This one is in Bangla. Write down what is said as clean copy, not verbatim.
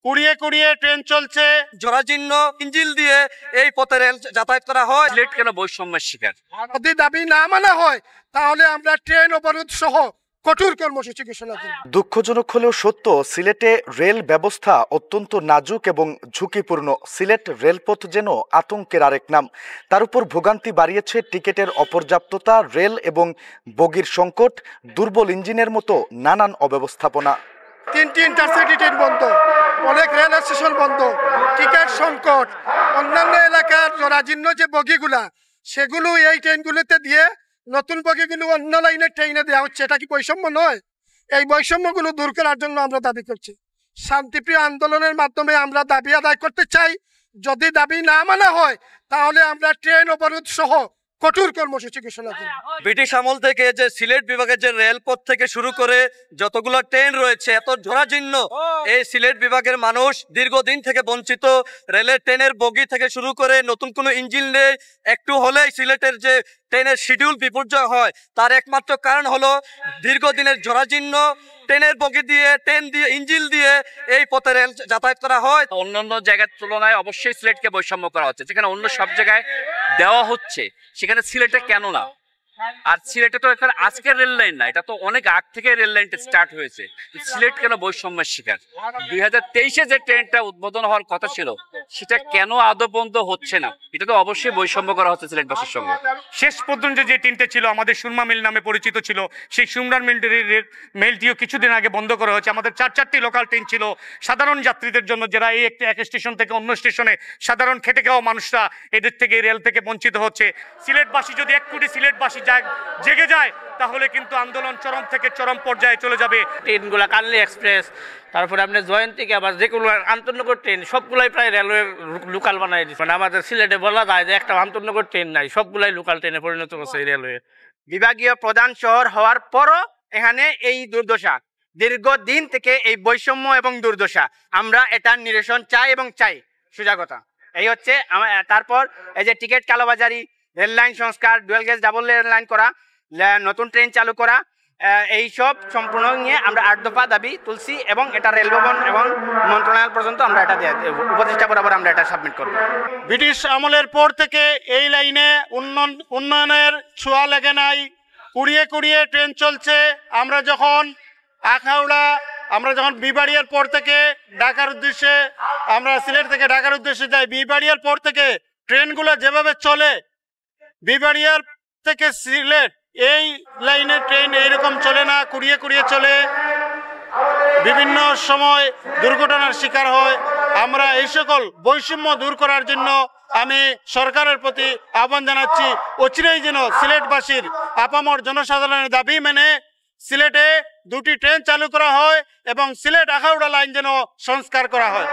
কুড়িয়ে কুড়িয়ে ট্রেন চলছে, জরাজীর্ণ ইঞ্জিল দিয়ে এই পথে রেল যাতায়াত করা হয়। সিলেট কেন বৈষম্যের শিকার? যদি দাবি না মানা হয় তাহলে আমরা ট্রেন অবরোধ সহ কঠোর কর্মসূচি ঘোষণা করব। দুঃখজনক হলেও সত্য, সিলেটে রেল ব্যবস্থা অত্যন্ত নাজুক এবং ঝুঁকিপূর্ণ। সিলেট রেলপথ যেন আতঙ্কের আরেক নাম। তার উপর ভোগান্তি বাড়িয়েছে টিকিটের অপর্যাপ্ততা, রেল এবং বগির সংকট, দুর্বল ইঞ্জিনের মতো নানান অব্যবস্থাপনা। 3টি ইন্টারসিটি ট্রেন বন্ধ, অনেক রেল স্টেশন বন্ধ, টিকিট সংকট, অন্যান্য এলাকার জরাজীর্ণ যে বগিগুলা সেগুলো এই ট্রেনগুলোতে দিয়ে নতুন বগিগুলো অন্য লাইনের ট্রেনে দেওয়া হচ্ছে। এটা কি বৈষম্য নয়? এই বৈষম্যগুলো দূর করার জন্য আমরা দাবি করছি। শান্তিপ্রিয় আন্দোলনের মাধ্যমে আমরা দাবি আদায় করতে চাই। যদি দাবি না মানা হয় তাহলে আমরা ট্রেন অবরোধ সহ কঠোর কর্মসূচি ঘোষণা করব। ব্রিটিশ আমল থেকে যে সিলেট বিভাগের যে রেলপথ থেকে শুরু করে যতগুলো ট্রেন রয়েছে এত জরাজীর্ণ, এই সিলেট বিভাগের মানুষ দীর্ঘদিন থেকে বঞ্চিত। রেলের ট্রেনের বগি থেকে শুরু করে নতুন কোনো ইঞ্জিন নেই। একটু হলেই সিলেটের যে ট্রেনের শিডিউল বিপর্যয় হয়, তার একমাত্র কারণ হলো দীর্ঘদিনের জরাজীর্ণ ট্রেনের বগি দিয়ে, ট্রেন দিয়ে, ইঞ্জিন দিয়ে এই পথে রেল যাতায়াত করা হয়। অন্যান্য জায়গার তুলনায় অবশ্যই সিলেটকে বৈষম্য করা হচ্ছে। যেখানে অন্য সব জায়গায় দেওয়া হচ্ছে সেখানে সিলেটে কেন না? আর সিলেটে তো এখানে আজকের রেল লাইন না, এটা তো অনেক আগ থেকে রেল লাইনটা স্টার্ট হয়েছে। সিলেট কেন বৈষম্যের শিকার? 2023-এ যে ট্রেনটা উদ্বোধন হওয়ার কথা ছিল সেটা কেন আদৌ বন্ধ হচ্ছে না? এটা তো অবশ্যই বৈষম্য করা হচ্ছে সিলেটবাসীর সঙ্গে। শেষ পর্যন্ত যে ট্রেনটা ছিল আমাদের সুরমা মিল নামে পরিচিত ছিল, সেই সুরমা মেলটিও কিছুদিন আগে বন্ধ করা হয়েছে। আমাদের 4টি লোকাল ট্রেন ছিল সাধারণ যাত্রীদের জন্য, যারা এই এক স্টেশন থেকে অন্য স্টেশনে সাধারণ খেটে খাওয়া মানুষরা এদের থেকে রেল থেকে বঞ্চিত হচ্ছে। সিলেটবাসী যদি 1 কোটি সিলেটবাসী জেগে যায় তাহলে কিন্তু আন্দোলন চরম থেকে চরম পর্যায়ে চলে যাবে। ট্রেনগুলা কানলি এক্সপ্রেস, তারপরে আপনার জয়ন্তীকে আবার যেগুলো আন্তনগর ট্রেন সবগুলাই প্রায় রেলওয়ে লোকাল বানাই দিচ্ছে। মানে আমাদের সিলেটে বলা যায় যে একটা আন্তনগর ট্রেন নাই, সবগুলাই লোকাল ট্রেনে পরিণত করছে এই রেলওয়ে। বিভাগীয় প্রধান শহর হওয়ার পরও এখানে এই দুর্দশা, দীর্ঘদিন থেকে এই বৈষম্য এবং দুর্দশা, আমরা এটার নিরসন চাই এবং চাই সোজা কথা। এই হচ্ছে তারপর এই যে টিকিট কালোবাজারি, রেল লাইন সংস্কার, dual gauge double rail line করা, নতুন ট্রেন চালু করা, এই সব সম্পূর্ণ নিয়ে আমরা 8 দফা দাবি তুলছি এবং এটা রেল ভবন এবং মন্ত্রণালয় পর্যন্ত আমরা এটা উপদেষ্টা বরাবর আমরা এটা সাবমিট করব। ব্রিটিশ আমলের পর থেকে এই লাইনে উন্নয়নের ছোঁয়া লেগে নাই। কুড়িয়ে কুড়িয়ে ট্রেন চলছে। আমরা যখন বিবাড়িয়ার পর থেকে ঢাকার উদ্দেশ্যে, আমরা সিলেট থেকে ঢাকার উদ্দেশ্যে যাই, বিবাড়িয়ার পর থেকে ট্রেনগুলো যেভাবে চলে, বিবাড়িয়ার থেকে সিলেট এই লাইনে ট্রেন এইরকম চলে না, কুড়িয়ে কুড়িয়ে চলে, বিভিন্ন সময় দুর্ঘটনার শিকার হয়। আমরা এই সকল বৈষম্য দূর করার জন্য আমি সরকারের প্রতি আহ্বান জানাচ্ছি, অচিরেই যেন সিলেটবাসীর আপামর জনসাধারণের দাবি মেনে সিলেটে 2টি ট্রেন চালু করা হয় এবং সিলেট আখাউড়া লাইন যেন সংস্কার করা হয়।